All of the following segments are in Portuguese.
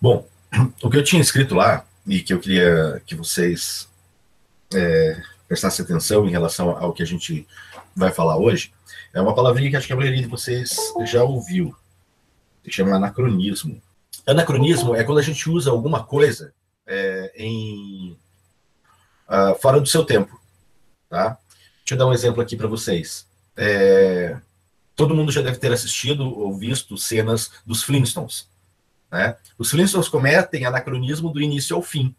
Bom, o que eu tinha escrito lá, e que eu queria que vocês prestassem atenção em relação ao que a gente vai falar hoje, é uma palavrinha que acho que a maioria de vocês já ouviu, que chama anacronismo. Anacronismo é quando a gente usa alguma coisa fora do seu tempo, tá? Deixa eu dar um exemplo aqui para vocês. Todo mundo já deve ter assistido ou visto cenas dos Flintstones, né? Os Flintstones cometem anacronismo do início ao fim,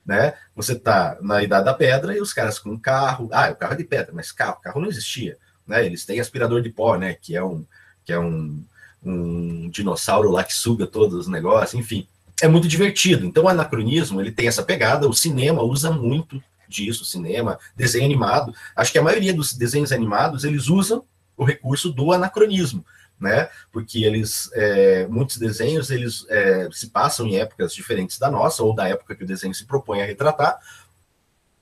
né? Você está na Idade da Pedra e os caras com carro, o carro é de pedra, mas carro não existia, né? Eles têm aspirador de pó, né? Que é um dinossauro lá que suga todos os negócios, enfim, é muito divertido. Então o anacronismo, ele tem essa pegada, o cinema usa muito disso, cinema, desenho animado, acho que a maioria dos desenhos animados, eles usam o recurso do anacronismo, né? Porque muitos desenhos, eles se passam em épocas diferentes da nossa, ou da época que o desenho se propõe a retratar,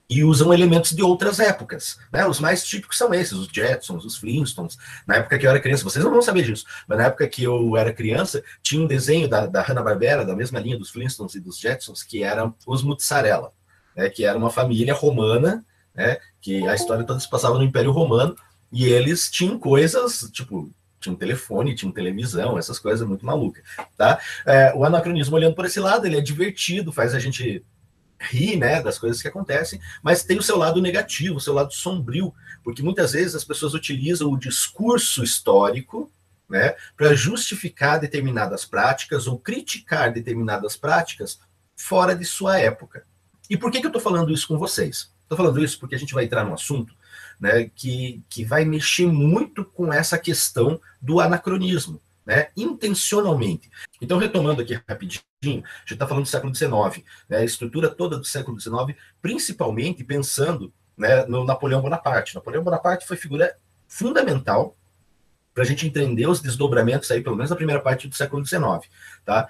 e usam elementos de outras épocas, né? Os mais típicos são esses, os Jetsons, os Flintstones. Na época que eu era criança, vocês não vão saber disso, mas na época que eu era criança, tinha um desenho da Hanna-Barbera, da mesma linha dos Flintstones e dos Jetsons, que eram os Muzzarella, né? Que era uma família romana, né? Que a história toda se passava no Império Romano, e eles tinham coisas, tipo, tinha um telefone, tinha uma televisão, essas coisas muito malucas, tá? O anacronismo, olhando por esse lado, ele é divertido, faz a gente rir, né, das coisas que acontecem, mas tem o seu lado negativo, o seu lado sombrio, porque muitas vezes as pessoas utilizam o discurso histórico, né, para justificar determinadas práticas ou criticar determinadas práticas fora de sua época. E por que eu estou falando isso com vocês? Estou falando isso porque a gente vai entrar num assunto, né, que vai mexer muito com essa questão do anacronismo, né, intencionalmente. Então, retomando aqui rapidinho, a gente está falando do século XIX, né, a estrutura toda do século XIX, principalmente pensando, né, no Napoleão Bonaparte. Napoleão Bonaparte foi figura fundamental para a gente entender os desdobramentos aí, pelo menos na primeira parte do século XIX, tá?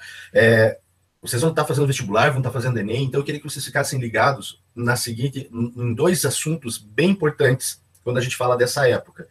Vocês vão estar fazendo vestibular, vão estar fazendo Enem, então eu queria que vocês ficassem ligados em dois assuntos bem importantes quando a gente fala dessa época.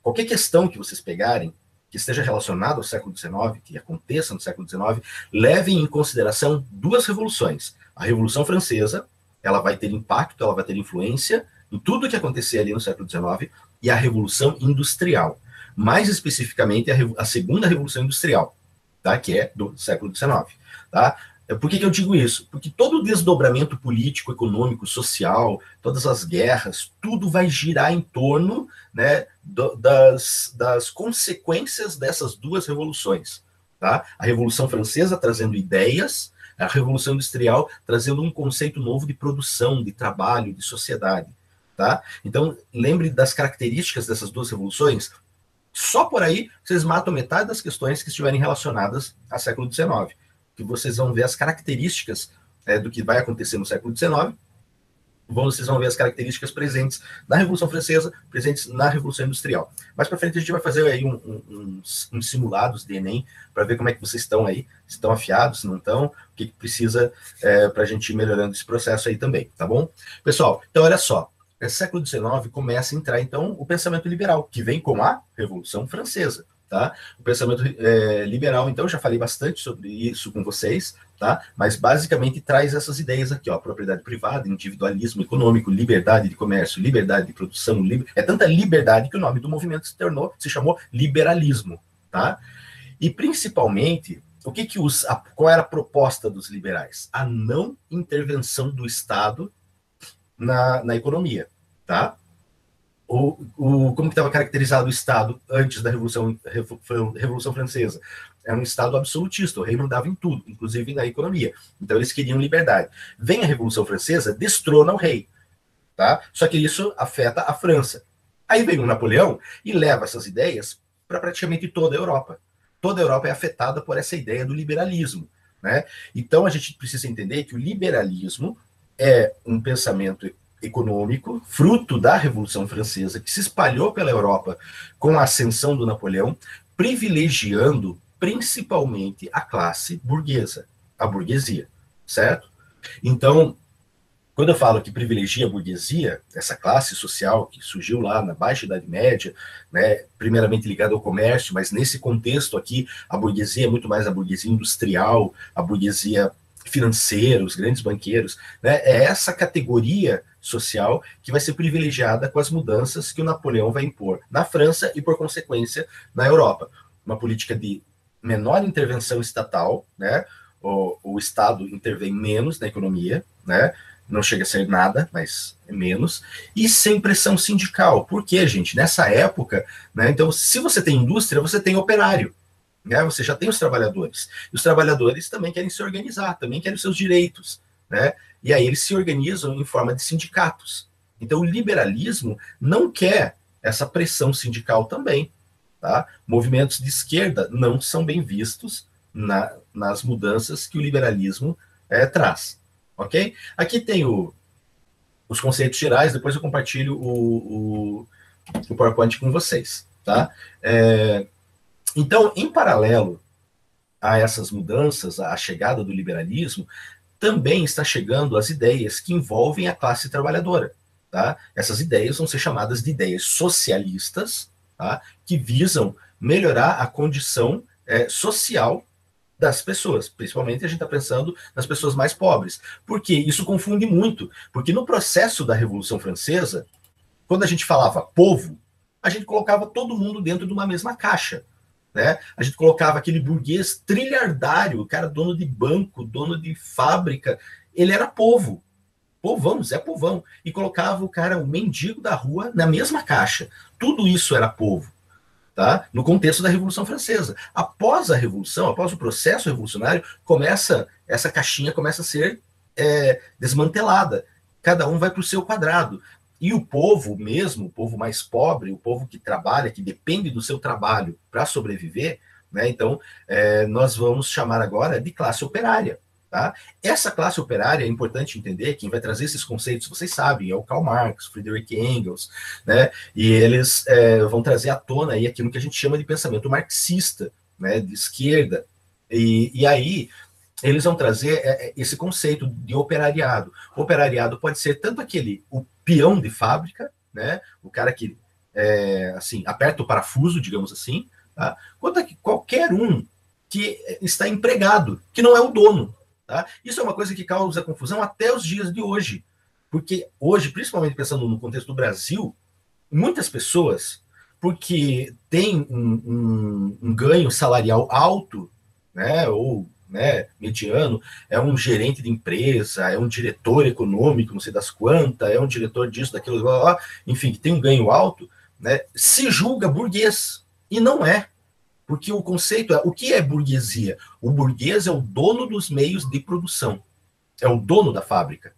Qualquer questão que vocês pegarem, que esteja relacionada ao século XIX, que aconteça no século XIX, levem em consideração duas revoluções. A Revolução Francesa, ela vai ter impacto, ela vai ter influência em tudo que acontecer ali no século XIX, e a Revolução Industrial. Mais especificamente, a Segunda Revolução Industrial, tá? Que é do século XIX. Tá? Por que eu digo isso? Porque todo o desdobramento político, econômico, social, todas as guerras, tudo vai girar em torno, né, das consequências dessas duas revoluções. Tá? A Revolução Francesa trazendo ideias, a Revolução Industrial trazendo um conceito novo de produção, de trabalho, de sociedade. Tá? Então, lembre das características dessas duas revoluções. Só por aí, vocês matam metade das questões que estiverem relacionadas ao século XIX. Que vocês vão ver as características do que vai acontecer no século XIX, vocês vão ver as características presentes na Revolução Francesa, presentes na Revolução Industrial. Mais para frente a gente vai fazer aí uns simulados de Enem, para ver como é que vocês estão aí, se estão afiados, se não estão, o que precisa para a gente ir melhorando esse processo aí também, tá bom? Pessoal, então olha só, no século XIX começa a entrar então o pensamento liberal, que vem com a Revolução Francesa. Tá? O pensamento liberal, então, já falei bastante sobre isso com vocês, tá? Mas basicamente traz essas ideias aqui, ó, propriedade privada, individualismo econômico, liberdade de comércio, liberdade de produção, é tanta liberdade que o nome do movimento se chamou liberalismo, tá? E principalmente, qual era a proposta dos liberais? A não intervenção do Estado na economia, tá? Como que estava caracterizado o Estado antes da Revolução Francesa? Era um Estado absolutista, o rei mandava em tudo, inclusive na economia. Então eles queriam liberdade. Vem a Revolução Francesa, destrona o rei. Tá? Só que isso afeta a França. Aí vem o Napoleão e leva essas ideias para praticamente toda a Europa. Toda a Europa é afetada por essa ideia do liberalismo. Né? Então a gente precisa entender que o liberalismo é um pensamento econômico, fruto da Revolução Francesa, que se espalhou pela Europa com a ascensão do Napoleão, privilegiando principalmente a classe burguesa, a burguesia, certo? Então, quando eu falo que privilegia a burguesia, essa classe social que surgiu lá na Baixa Idade Média, né, primeiramente ligada ao comércio, mas nesse contexto aqui, a burguesia é muito mais a burguesia industrial, a burguesia financeiros, grandes banqueiros, né? É essa categoria social que vai ser privilegiada com as mudanças que o Napoleão vai impor na França e, por consequência, na Europa. Uma política de menor intervenção estatal, né? O Estado intervém menos na economia, né? Não chega a ser nada, mas é menos, e sem pressão sindical. Por quê, gente? Nessa época, né? Então, se você tem indústria, você tem operário, né? Você já tem os trabalhadores. E os trabalhadores também querem se organizar, também querem os seus direitos, né? E aí eles se organizam em forma de sindicatos. Então, o liberalismo não quer essa pressão sindical também, tá? Movimentos de esquerda não são bem vistos nas mudanças que o liberalismo traz, ok? Aqui tem os conceitos gerais, depois eu compartilho o PowerPoint com vocês, tá? Então, em paralelo a essas mudanças, a chegada do liberalismo, também está chegando as ideias que envolvem a classe trabalhadora, tá? Essas ideias vão ser chamadas de ideias socialistas, tá? Que visam melhorar a condição social das pessoas, principalmente a gente está pensando nas pessoas mais pobres. Por quê? Isso confunde muito, porque no processo da Revolução Francesa, quando a gente falava povo, a gente colocava todo mundo dentro de uma mesma caixa, né? A gente colocava aquele burguês trilhardário, o cara dono de banco, dono de fábrica, ele era povo, povão, Zé Povão, e colocava o cara, o mendigo da rua, na mesma caixa. Tudo isso era povo. Tá? No contexto da Revolução Francesa. Após a Revolução, após o processo revolucionário, essa caixinha começa a ser desmantelada. Cada um vai para o seu quadrado. E o povo mesmo, o povo mais pobre, o povo que trabalha, que depende do seu trabalho para sobreviver, né? Então, nós vamos chamar agora de classe operária. Tá? Essa classe operária é importante entender, quem vai trazer esses conceitos, vocês sabem, é o Karl Marx, Friedrich Engels, né? E eles vão trazer à tona aí aquilo que a gente chama de pensamento marxista, né? De esquerda, e aí eles vão trazer esse conceito de operariado. O operariado pode ser tanto o peão de fábrica, né? O cara que assim, aperta o parafuso, digamos assim, tá? Quanto a qualquer um que está empregado, que não é o dono. Tá? Isso é uma coisa que causa confusão até os dias de hoje. Porque hoje, principalmente pensando no contexto do Brasil, muitas pessoas, porque tem um ganho salarial alto, né, ou mediano, é um gerente de empresa, é um diretor econômico, não sei das quantas, é um diretor disso, daquilo, blá, blá, enfim, que tem um ganho alto, né, se julga burguês. E não é. Porque o conceito o que é burguesia? O burguês é o dono dos meios de produção. É o dono da fábrica.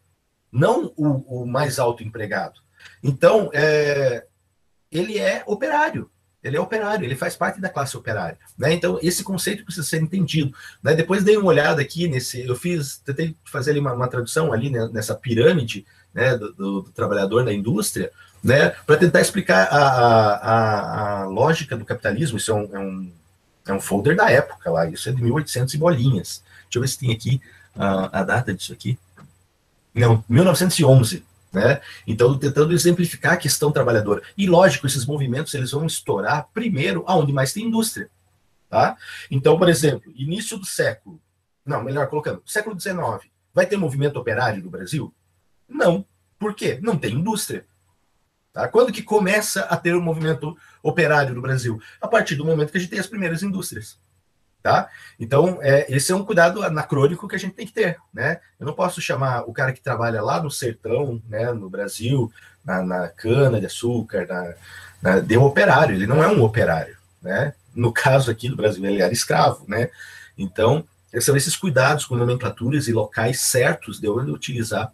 Não o mais alto empregado. Então, ele é operário. Ele é operário, ele faz parte da classe operária. Né? Então, esse conceito precisa ser entendido. Né? Depois dei uma olhada aqui tentei fazer ali uma tradução ali, né, nessa pirâmide, né, do trabalhador na indústria, né, para tentar explicar a lógica do capitalismo. Isso é um folder da época lá, isso é de 1800 e bolinhas. Deixa eu ver se tem aqui a data disso aqui. Não, 1911. Né? Então, tentando exemplificar a questão trabalhadora. E, lógico, esses movimentos eles vão estourar primeiro aonde mais tem indústria. Tá? Então, por exemplo, início do século, não, melhor colocando, século XIX, vai ter movimento operário no Brasil? Não. Por quê? Não tem indústria. Tá? Quando que começa a ter um movimento operário no Brasil? A partir do momento que a gente tem as primeiras indústrias. Tá? Então, esse é um cuidado anacrônico que a gente tem que ter. Né? Eu não posso chamar o cara que trabalha lá no sertão, né, no Brasil, na cana-de-açúcar, de operário. Ele não é um operário. Né? No caso aqui do Brasil, ele era escravo. Né? Então, são esses cuidados com nomenclaturas e locais certos de onde utilizar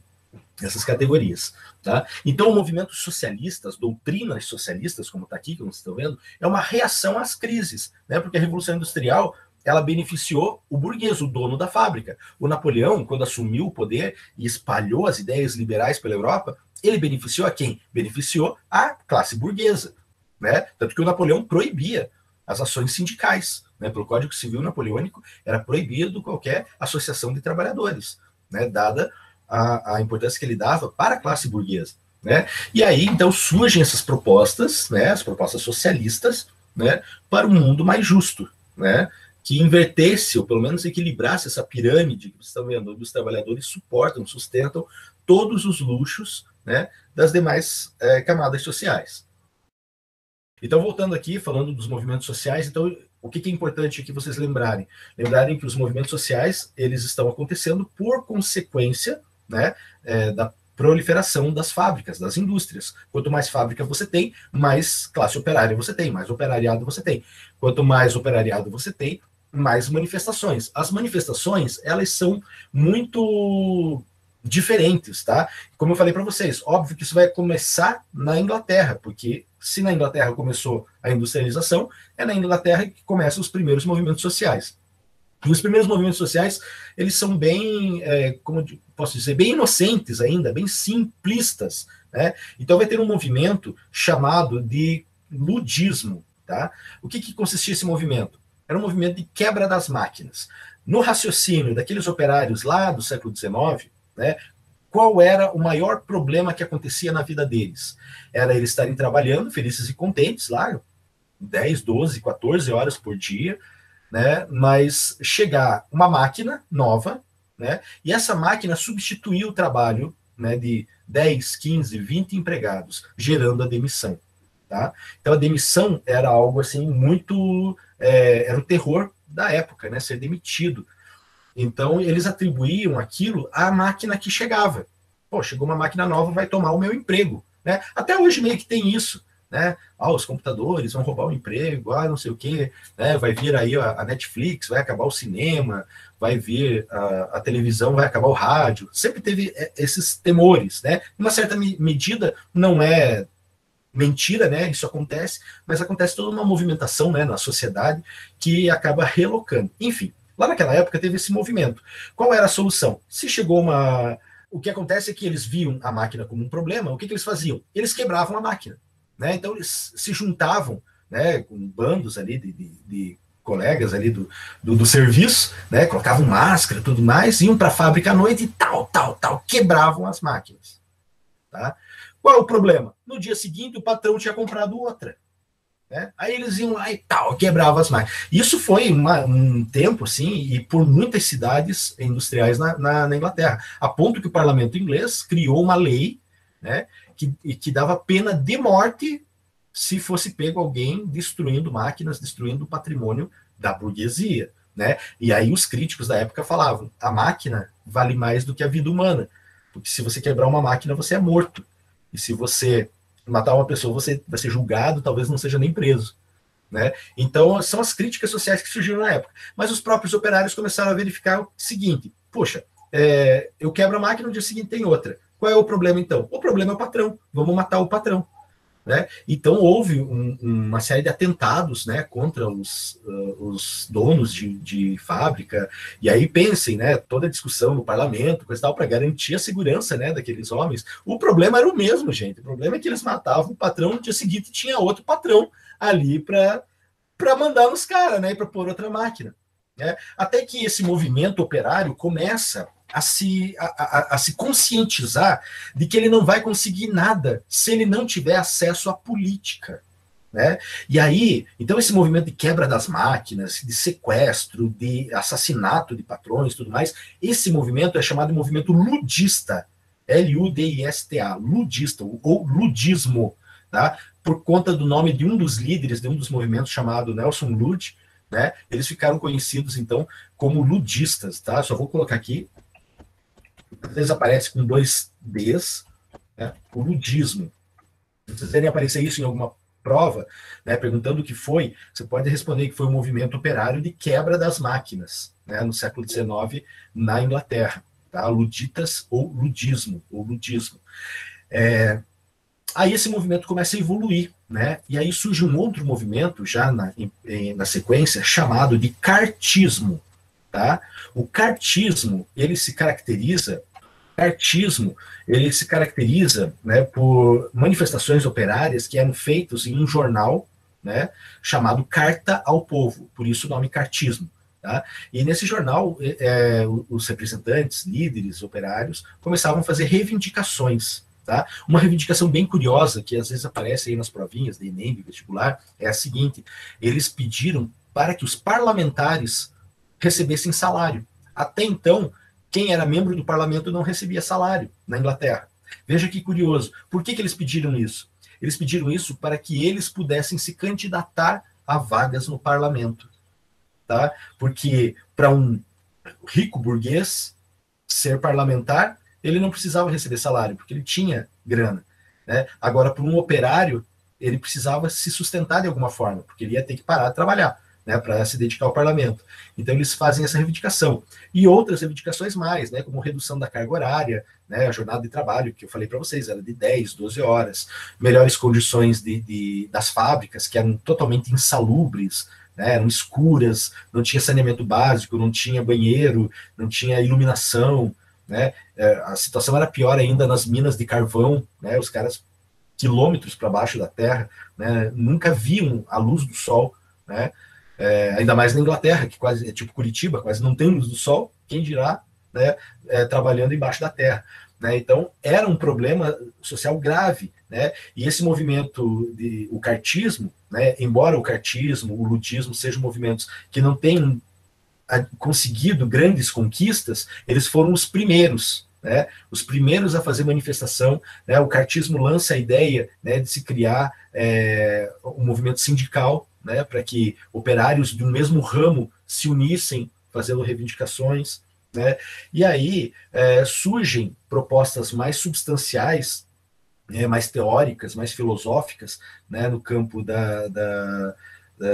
essas categorias. Tá? Então, o movimento socialista, as doutrinas socialistas, como está aqui, como vocês estão vendo, é uma reação às crises, né? Porque a Revolução Industrial ela beneficiou o burguês, o dono da fábrica. O Napoleão, quando assumiu o poder e espalhou as ideias liberais pela Europa, ele beneficiou a quem? Beneficiou a classe burguesa. Né? Tanto que o Napoleão proibia as ações sindicais. Né? Pelo Código Civil Napoleônico, era proibido qualquer associação de trabalhadores, né? Dada a importância que ele dava para a classe burguesa. Né? E aí, então, surgem essas propostas, né, as propostas socialistas, né, para um mundo mais justo, né, que invertesse, ou pelo menos equilibrasse essa pirâmide que vocês estão vendo, onde os trabalhadores suportam, sustentam todos os luxos, né, das demais camadas sociais. Então, voltando aqui, falando dos movimentos sociais, então, o que é importante aqui vocês lembrarem? Lembrarem que os movimentos sociais, eles estão acontecendo por consequência, né, da proliferação das fábricas, das indústrias. Quanto mais fábrica você tem, mais classe operária você tem, mais operariado você tem. Quanto mais operariado você tem, mais manifestações. As manifestações, elas são muito diferentes, tá? Como eu falei para vocês, óbvio que isso vai começar na Inglaterra, porque se na Inglaterra começou a industrialização, é na Inglaterra que começam os primeiros movimentos sociais. E os primeiros movimentos sociais, eles são bem, como posso dizer, bem inocentes ainda, bem simplistas, né? Então vai ter um movimento chamado de ludismo, tá? O que consistia esse movimento? Era um movimento de quebra das máquinas. No raciocínio daqueles operários lá do século XIX, né, qual era o maior problema que acontecia na vida deles? Era eles estarem trabalhando felizes e contentes lá, 10, 12, 14 horas por dia, né, mas chegar uma máquina nova, né, e essa máquina substituir o trabalho, né, de 10, 15, 20 empregados, gerando a demissão. Tá? Então a demissão era algo assim muito... era o terror da época, né, ser demitido. Então, eles atribuíam aquilo à máquina que chegava. Pô, chegou uma máquina nova, vai tomar o meu emprego. Né? Até hoje meio que tem isso. Né? Os computadores vão roubar o emprego, não sei o quê. Né? Vai vir aí a Netflix, vai acabar o cinema, vai vir a televisão, vai acabar o rádio. Sempre teve esses temores. Né? Em uma certa medida, não é mentira, né? Isso acontece, mas acontece toda uma movimentação, né, na sociedade que acaba relocando. Enfim, lá naquela época teve esse movimento. Qual era a solução? Se chegou uma... O que acontece é que eles viam a máquina como um problema, o que eles faziam? Eles quebravam a máquina. Né? Então eles se juntavam, né, com bandos ali de colegas ali do serviço, né, colocavam máscara e tudo mais, iam para a fábrica à noite e tal, quebravam as máquinas. Tá? Qual é o problema? No dia seguinte o patrão tinha comprado outra. Né? Aí eles iam lá e tal, quebravam as máquinas. Isso foi um tempo, assim, e por muitas cidades industriais na Inglaterra, a ponto que o parlamento inglês criou uma lei, né, que dava pena de morte se fosse pego alguém destruindo máquinas, destruindo o patrimônio da burguesia. Né? E aí os críticos da época falavam, a máquina vale mais do que a vida humana, porque se você quebrar uma máquina, você é morto. E se você matar uma pessoa, você vai ser julgado, talvez não seja nem preso. Né? Então, são as críticas sociais que surgiram na época. Mas os próprios operários começaram a verificar o seguinte, poxa, eu quebro a máquina, no dia seguinte tem outra. Qual é o problema, então? O problema é o patrão, vamos matar o patrão. Né? Então, houve uma série de atentados, né, contra os donos de fábrica, e aí pensem, né, toda a discussão no parlamento, coisa tal, para garantir a segurança, né, daqueles homens. O problema era o mesmo, gente. O problema é que eles matavam o patrão, no dia seguinte tinha outro patrão ali para mandar nos caras, né, para pôr outra máquina. Né? Até que esse movimento operário começa a se conscientizar de que ele não vai conseguir nada se ele não tiver acesso à política. Né? E aí, então esse movimento de quebra das máquinas, de sequestro, de assassinato de patrões, tudo mais, esse movimento é chamado de movimento ludista, L-U-D-I-S-T-A, ludista, ou ludismo, tá? Por conta do nome de um dos líderes de um dos movimentos chamado Nelson Lud, né? Eles ficaram conhecidos, então, como ludistas, tá? Só vou colocar aqui, às vezes aparece com 2 Ds, né? O ludismo. Se vocês querem aparecer isso em alguma prova, né, perguntando o que foi, você pode responder que foi um movimento operário de quebra das máquinas, né, no século XIX, na Inglaterra. Tá? Luditas ou ludismo, ou ludismo. Aí esse movimento começa a evoluir, né? E aí surge um outro movimento, já na sequência, chamado de cartismo. Tá? O cartismo, ele se caracteriza, né, por manifestações operárias que eram feitas em um jornal, né, chamado Carta ao Povo, por isso o nome cartismo. Tá? E nesse jornal, os representantes, líderes, operários, começavam a fazer reivindicações. Tá? Uma reivindicação bem curiosa, que às vezes aparece aí nas provinhas de Enem, de vestibular, é a seguinte: eles pediram para que os parlamentares recebessem salário. Até então, quem era membro do parlamento não recebia salário na Inglaterra. Veja que curioso. Por que eles pediram isso? Eles pediram isso para que eles pudessem se candidatar a vagas no parlamento. Tá? Porque para um rico burguês ser parlamentar, ele não precisava receber salário, porque ele tinha grana. Né? Agora, para um operário, ele precisava se sustentar de alguma forma, porque ele ia ter que parar de trabalhar, né, para se dedicar ao parlamento. Então, eles fazem essa reivindicação. E outras reivindicações mais, né, como redução da carga horária, né, a jornada de trabalho, que eu falei para vocês, era de 10, 12 horas, melhores condições das fábricas, que eram totalmente insalubres, né, eram escuras, não tinha saneamento básico, não tinha banheiro, não tinha iluminação, né, a situação era pior ainda nas minas de carvão, né, os caras quilômetros para baixo da terra, né, nunca viam a luz do sol, né, ainda mais na Inglaterra, que quase é tipo Curitiba, quase não tem luz do sol, quem dirá, né, trabalhando embaixo da terra. Né? Então, era um problema social grave. Né? E esse movimento, o cartismo, né, embora o cartismo, o lutismo sejam movimentos que não têm conseguido grandes conquistas, eles foram os primeiros. Né, os primeiros a fazer manifestação. Né, o cartismo lança a ideia, né, de se criar um movimento sindical, né, para que operários de um mesmo ramo se unissem fazendo reivindicações. Né, e aí surgem propostas mais substanciais, mais teóricas, mais filosóficas, né, no campo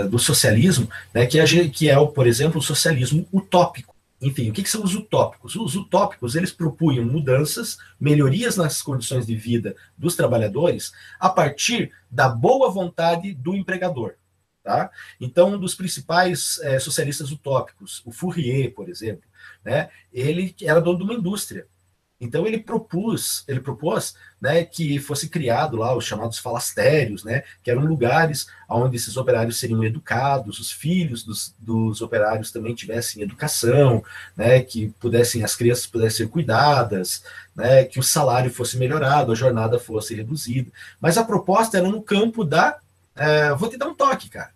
do socialismo, né, que é, por exemplo, o socialismo utópico. Enfim, o que são os utópicos? Os utópicos, eles propunham mudanças, melhorias nas condições de vida dos trabalhadores a partir da boa vontade do empregador. Tá? Então, um dos principais socialistas utópicos, o Fourier, por exemplo, né, ele era dono de uma indústria. Então ele propôs, né, que fosse criado lá os chamados falastérios, né, que eram lugares onde esses operários seriam educados, os filhos dos operários também tivessem educação, né, que as crianças pudessem ser cuidadas, né, que o salário fosse melhorado, a jornada fosse reduzida. Mas a proposta era no campo vou te dar um toque, cara.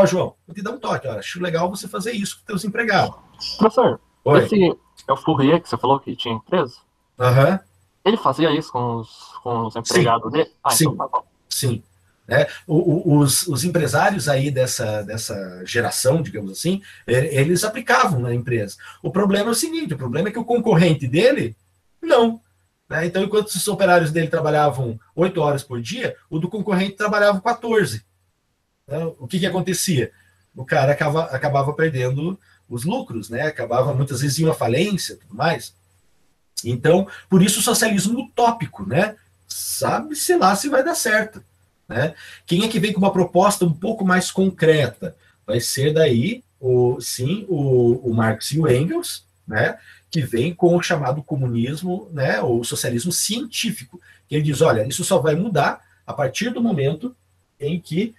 João, vou te dar um toque. Acho legal você fazer isso com os teus empregados. Professor, Oi. Esse é o Fourier que você falou que tinha empresa? Uhum. Ele fazia isso com os empregados dele? Sim. Então tá bom. Sim. Os empresários aí dessa geração, digamos assim, eles aplicavam na empresa. O problema é o seguinte, o problema é que o concorrente dele, não. Né? Então, enquanto os operários dele trabalhavam 8 horas por dia, o do concorrente trabalhava 14. Então, o que acontecia? O cara acabava perdendo os lucros, né? Acabava muitas vezes em uma falência, tudo mais. Então, por isso o socialismo utópico, né? Sabe-se lá se vai dar certo. Né? Quem é que vem com uma proposta um pouco mais concreta? Vai ser daí, o Marx e o Engels, né? Que vem com o chamado comunismo, né? Ou socialismo científico. Que ele diz, olha, isso só vai mudar a partir do momento em que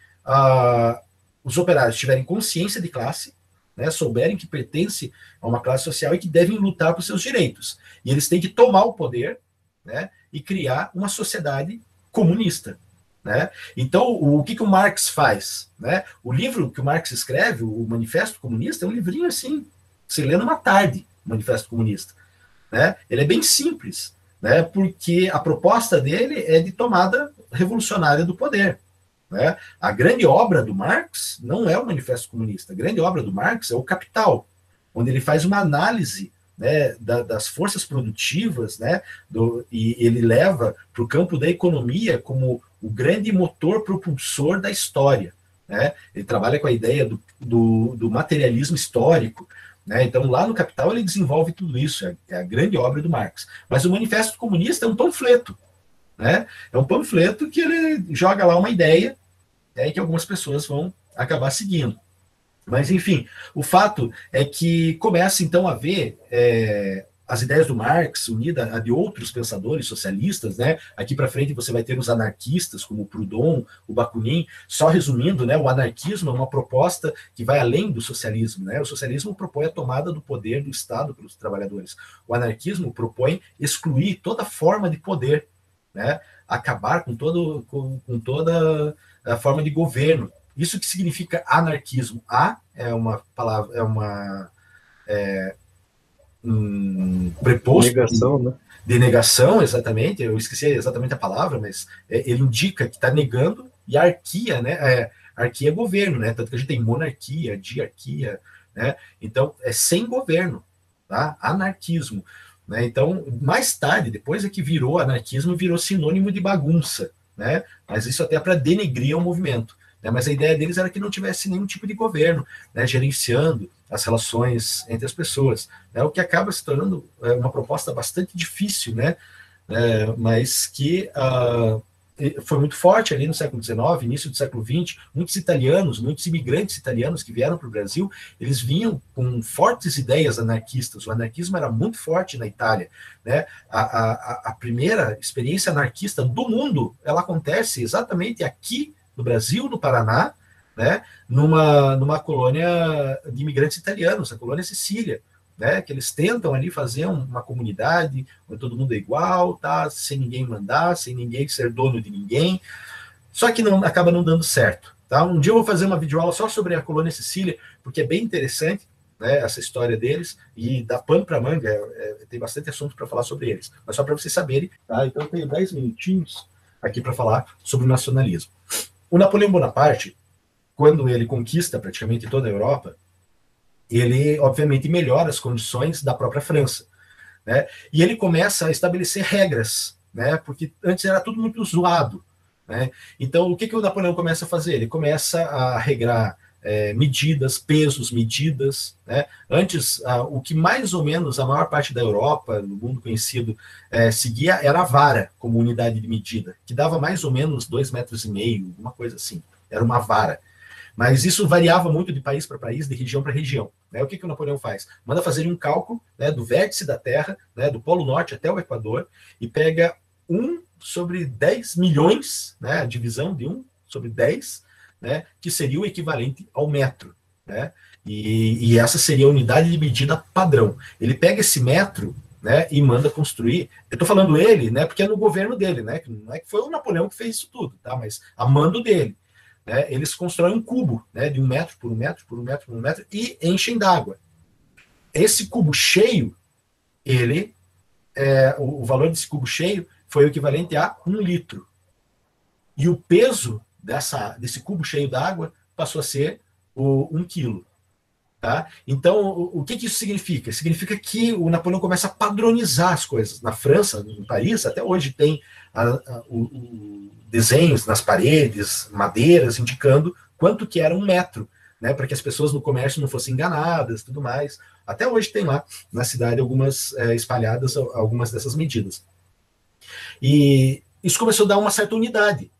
os operários tiverem consciência de classe, né, souberem que pertencem a uma classe social e que devem lutar por seus direitos. E eles têm que tomar o poder, né, e criar uma sociedade comunista. Né? Então, o que o Marx faz? Né? O livro que o Marx escreve, o Manifesto Comunista, é um livrinho assim, você lê numa tarde, o Manifesto Comunista. Né? Ele é bem simples, né, porque a proposta dele é de tomada revolucionária do poder. Né? A grande obra do Marx não é o Manifesto Comunista. A grande obra do Marx é o Capital, onde ele faz uma análise, né, das forças produtivas, né, e ele leva para o campo da economia como o grande motor propulsor da história. Né? Ele trabalha com a ideia do materialismo histórico. Né? Então, lá no Capital, ele desenvolve tudo isso. É a grande obra do Marx. Mas o Manifesto Comunista é um panfleto. Né? É um panfleto que ele joga lá uma ideia, que algumas pessoas vão acabar seguindo. Mas, enfim, o fato é que começa, então, a ver as ideias do Marx unidas a de outros pensadores socialistas. Né? Aqui para frente você vai ter os anarquistas, como o Proudhon, o Bakunin. Só resumindo, né, o anarquismo é uma proposta que vai além do socialismo. Né? O socialismo propõe a tomada do poder do Estado pelos trabalhadores. O anarquismo propõe excluir toda forma de poder, né? Acabar com toda a forma de governo. Isso que significa anarquismo. A é uma palavra, um preposto Negação, né? de negação, exatamente. Eu esqueci exatamente a palavra, mas ele indica que está negando, e a arquia, né? Arquia é governo, né? Tanto que a gente tem monarquia, diarquia, né? Então, é sem governo, tá? Anarquismo. Né? Então, mais tarde, depois é que virou anarquismo, virou sinônimo de bagunça, né? Mas isso até para denegrir o movimento. Né? Mas a ideia deles era que não tivesse nenhum tipo de governo, né? Gerenciando as relações entre as pessoas, né? O que acaba se tornando uma proposta bastante difícil, né? Mas que foi muito forte ali no século XIX, início do século XX. Muitos italianos, muitos imigrantes italianos que vieram para o Brasil, eles vinham com fortes ideias anarquistas. O anarquismo era muito forte na Itália, né? A primeira experiência anarquista do mundo, ela acontece exatamente aqui no Brasil, no Paraná, né? Numa colônia de imigrantes italianos, a colônia Sicília. Né, que eles tentam ali fazer uma comunidade onde todo mundo é igual, tá, sem ninguém mandar, sem ninguém ser dono de ninguém, só que não acaba não dando certo. Tá? Um dia eu vou fazer uma videoaula só sobre a colônia Sicília, porque é bem interessante, né, essa história deles, e dá pano para manga, tem bastante assunto para falar sobre eles, mas só para vocês saberem. Tá? Então eu tenho 10 minutinhos aqui para falar sobre o nacionalismo. O Napoleão Bonaparte, quando ele conquista praticamente toda a Europa, ele, obviamente, melhora as condições da própria França. Né? E ele começa a estabelecer regras, né? Porque antes era tudo muito zoado. Né? Então, o que o Napoleão começa a fazer? Ele começa a regrar medidas, pesos, medidas. Né? Antes, o que mais ou menos a maior parte da Europa, no mundo conhecido, seguia era a vara como unidade de medida, que dava mais ou menos 2,5 metros, uma coisa assim. Era uma vara. Mas isso variava muito de país para país, de região para região. Né? O que o Napoleão faz? Manda fazer um cálculo, né, do vértice da Terra, né, do Polo Norte até o Equador, e pega 1 sobre 10 milhões, né, a divisão de 1 sobre 10, né, que seria o equivalente ao metro. Né? E essa seria a unidade de medida padrão. Ele pega esse metro, né, e manda construir. Eu estou falando ele, né, porque é no governo dele, né, não é que foi o Napoleão que fez isso tudo, tá, mas a mando dele. Né, eles constroem um cubo, né, de 1 metro por 1 metro por 1 metro por 1 metro e enchem d'água. Esse cubo cheio, o valor desse cubo cheio foi o equivalente a 1 litro. E o peso desse cubo cheio d'água passou a ser 1 quilo. Tá? Então, o que isso significa? Significa que o Napoleão começa a padronizar as coisas. Na França, em Paris, até hoje tem desenhos nas paredes, madeiras, indicando quanto que era 1 metro, né, para que as pessoas no comércio não fossem enganadas, tudo mais. Até hoje tem lá na cidade algumas espalhadas, algumas dessas medidas. E isso começou a dar uma certa unidade.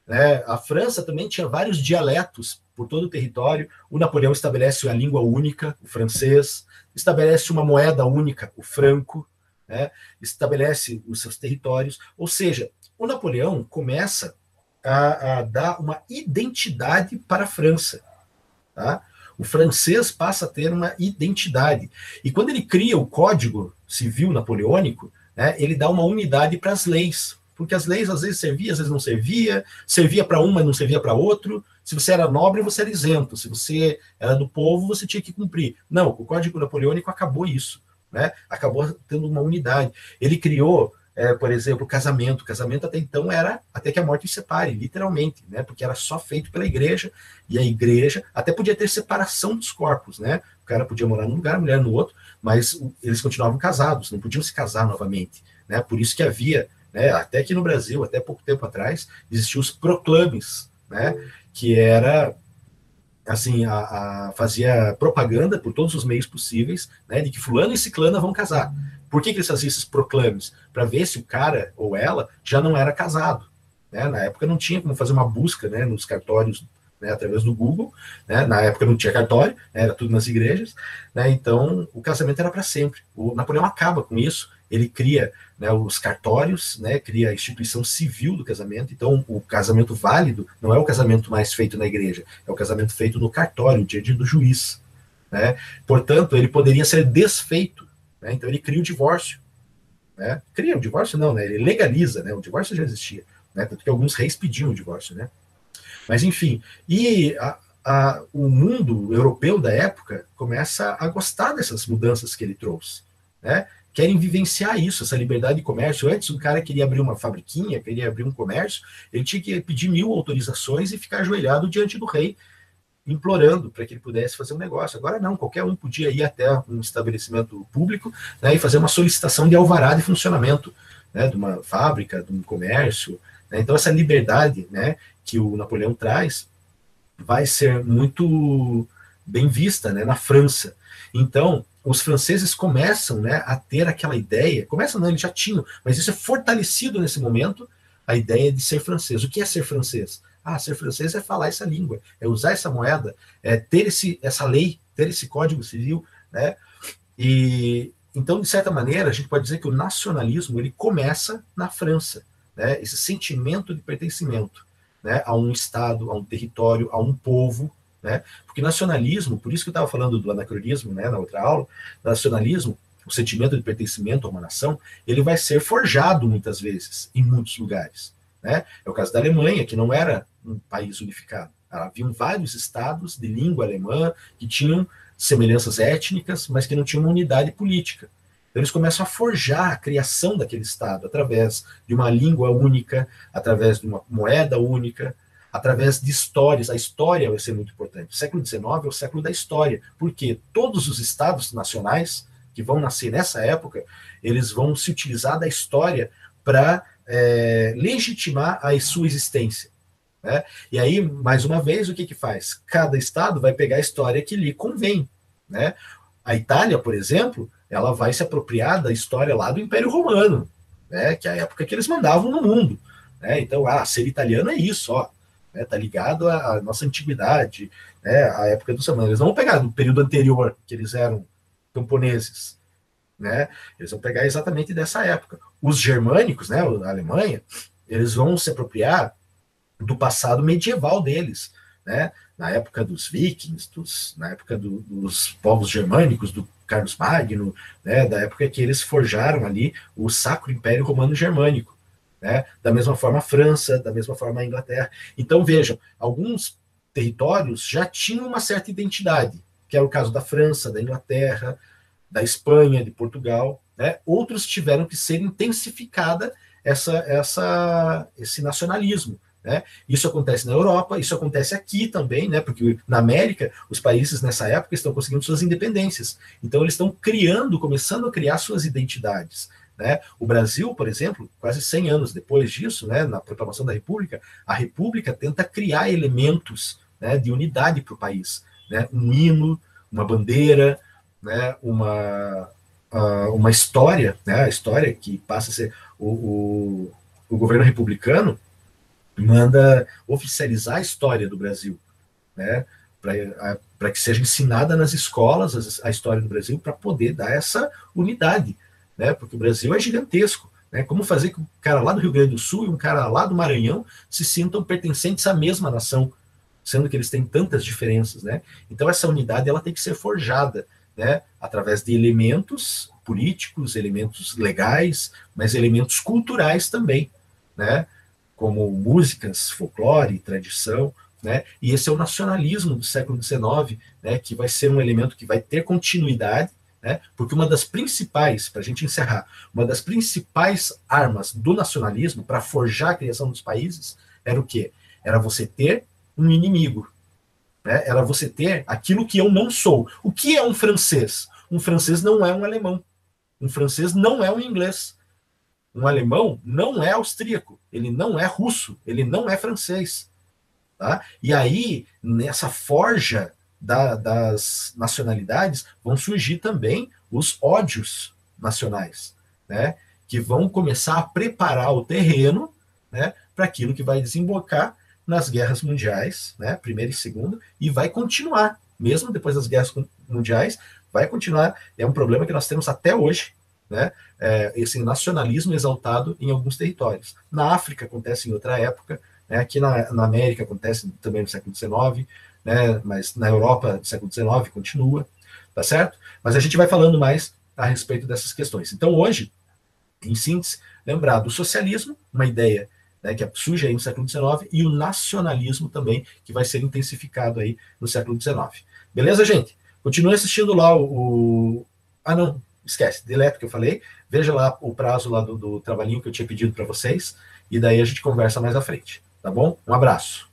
Né? A França também tinha vários dialetos por todo o território. O Napoleão estabelece a língua única, o francês, estabelece uma moeda única, o franco, né? Estabelece os seus territórios. Ou seja, o Napoleão começa a dar uma identidade para a França. Tá? O francês passa a ter uma identidade. E quando ele cria o Código Civil Napoleônico, né, ele dá uma unidade para as leis. Porque as leis às vezes servia, às vezes não servia para um, mas não servia para outro. Se você era nobre, você era isento. Se você era do povo, você tinha que cumprir. Não, o Código Napoleônico acabou isso. Né? Acabou tendo uma unidade. Ele criou, por exemplo, o casamento. O casamento até então era até que a morte os separe, literalmente, né? Porque era só feito pela igreja, e a igreja até podia ter separação dos corpos. Né? O cara podia morar num lugar, a mulher no outro, mas eles continuavam casados, não podiam se casar novamente. Né? Por isso que havia, né, até que no Brasil, até pouco tempo atrás, existiam os proclames, né, que era assim, fazia propaganda por todos os meios possíveis, né, de que fulano e ciclana vão casar. Por que eles faziam esses proclames? Para ver se o cara ou ela já não era casado. Né? Na época não tinha como fazer uma busca, né, nos cartórios, né, através do Google. Né? Na época não tinha cartório, né, era tudo nas igrejas. Né? Então o casamento era para sempre. O Napoleão acaba com isso. Ele cria, né, os cartórios, né, cria a instituição civil do casamento. Então, o casamento válido não é o casamento mais feito na igreja, é o casamento feito no cartório, dia a dia do juiz. Né? Portanto, ele poderia ser desfeito. Né? Então, ele cria o divórcio. Né? Cria o divórcio, não, né? Ele legaliza, né? O divórcio já existia. Né? Tanto que alguns reis pediam o divórcio. Né? Mas, enfim, e o mundo europeu da época começa a gostar dessas mudanças que ele trouxe, né? Querem vivenciar isso, essa liberdade de comércio. Antes, um cara queria abrir uma fabriquinha, queria abrir um comércio, ele tinha que pedir 1000 autorizações e ficar ajoelhado diante do rei, implorando para que ele pudesse fazer um negócio. Agora não, qualquer um podia ir até um estabelecimento público, né, e fazer uma solicitação de alvará de funcionamento, né, de uma fábrica, de um comércio. Né? Então essa liberdade, né, que o Napoleão traz vai ser muito bem vista, né, na França. Então os franceses começam, né, a ter aquela ideia, começam não, eles já tinham, mas isso é fortalecido nesse momento, a ideia de ser francês. O que é ser francês? Ah, ser francês é falar essa língua, é usar essa moeda, é ter essa lei, ter esse código civil, né? E então, de certa maneira, a gente pode dizer que o nacionalismo ele começa na França, né? Esse sentimento de pertencimento, né? A um estado, a um território, a um povo, né? Porque nacionalismo, por isso que eu estava falando do anacronismo, né? Na outra aula, nacionalismo, o sentimento de pertencimento a uma nação, ele vai ser forjado muitas vezes em muitos lugares. Né? É o caso da Alemanha, que não era um país unificado. Haviam vários estados de língua alemã que tinham semelhanças étnicas, mas que não tinham uma unidade política. Então, eles começam a forjar a criação daquele estado através de uma língua única, através de uma moeda única, através de histórias. A história vai ser muito importante. O século XIX é o século da história, porque todos os estados nacionais que vão nascer nessa época, eles vão se utilizar da história para legitimar a sua existência. Né? E aí, mais uma vez, o que faz? Cada estado vai pegar a história que lhe convém. Né? A Itália, por exemplo, ela vai se apropriar da história lá do Império Romano, né? Que é a época que eles mandavam no mundo. Né? Então, ser italiano é isso, ó. Né? Tá ligado à nossa antiguidade, né? À época dos romanos. Eles não vão pegar do período anterior, que eles eram camponeses. Né? Eles vão pegar exatamente dessa época. Os germânicos, né, a Alemanha, eles vão se apropriar do passado medieval deles, né? Na época dos vikings, na época dos povos germânicos, do Carlos Magno, né? Da época que eles forjaram ali o Sacro Império Romano Germânico. Né? Da mesma forma a França, da mesma forma a Inglaterra. Então vejam, alguns territórios já tinham uma certa identidade, que era o caso da França, da Inglaterra, da Espanha, de Portugal, né? Outros tiveram que ser intensificada esse nacionalismo. Né? Isso acontece na Europa, isso acontece aqui também, né? Porque na América, os países nessa época estão conseguindo suas independências. Então, eles estão começando a criar suas identidades. Né? O Brasil, por exemplo, quase 100 anos depois disso, né, na proclamação da República, a República tenta criar elementos, né, de unidade para o país. Né? Um hino, uma bandeira, né, uma história, né, a história que passa a ser o governo republicano manda oficializar a história do Brasil, né, para que seja ensinada nas escolas a história do Brasil, para poder dar essa unidade, né, porque o Brasil é gigantesco. Né, como fazer que um cara lá do Rio Grande do Sul e um cara lá do Maranhão se sintam pertencentes à mesma nação, sendo que eles têm tantas diferenças. Né? Então essa unidade ela tem que ser forjada, né, através de elementos políticos, elementos legais, mas elementos culturais também, né, como músicas, folclore, tradição, né, e esse é o nacionalismo do século XIX, né, que vai ser um elemento que vai ter continuidade, né, porque uma das principais, para a gente encerrar, uma das principais armas do nacionalismo para forjar a criação dos países era o quê? Era você ter um inimigo, né? Era você ter aquilo que eu não sou. O que é um francês? Um francês não é um alemão. Um francês não é um inglês. Um alemão não é austríaco. Ele não é russo. Ele não é francês. Tá? E aí, nessa forja das nacionalidades, vão surgir também os ódios nacionais, né? Que vão começar a preparar o terreno, né, para aquilo que vai desembocar nas guerras mundiais, né, primeira e segunda, e vai continuar, mesmo depois das guerras mundiais, vai continuar. É um problema que nós temos até hoje, né, esse nacionalismo exaltado em alguns territórios. Na África acontece em outra época, né, aqui na América acontece também no século XIX, né, mas na Europa do século XIX continua, tá certo? Mas a gente vai falando mais a respeito dessas questões. Então hoje, em síntese, lembrar do socialismo, uma ideia né, que surge aí no século XIX, e o nacionalismo também, que vai ser intensificado aí no século XIX. Beleza, gente? Continue assistindo lá Ah, não, esquece, deleta o que eu falei. Veja lá o prazo lá do trabalhinho que eu tinha pedido para vocês, e daí a gente conversa mais à frente. Tá bom? Um abraço.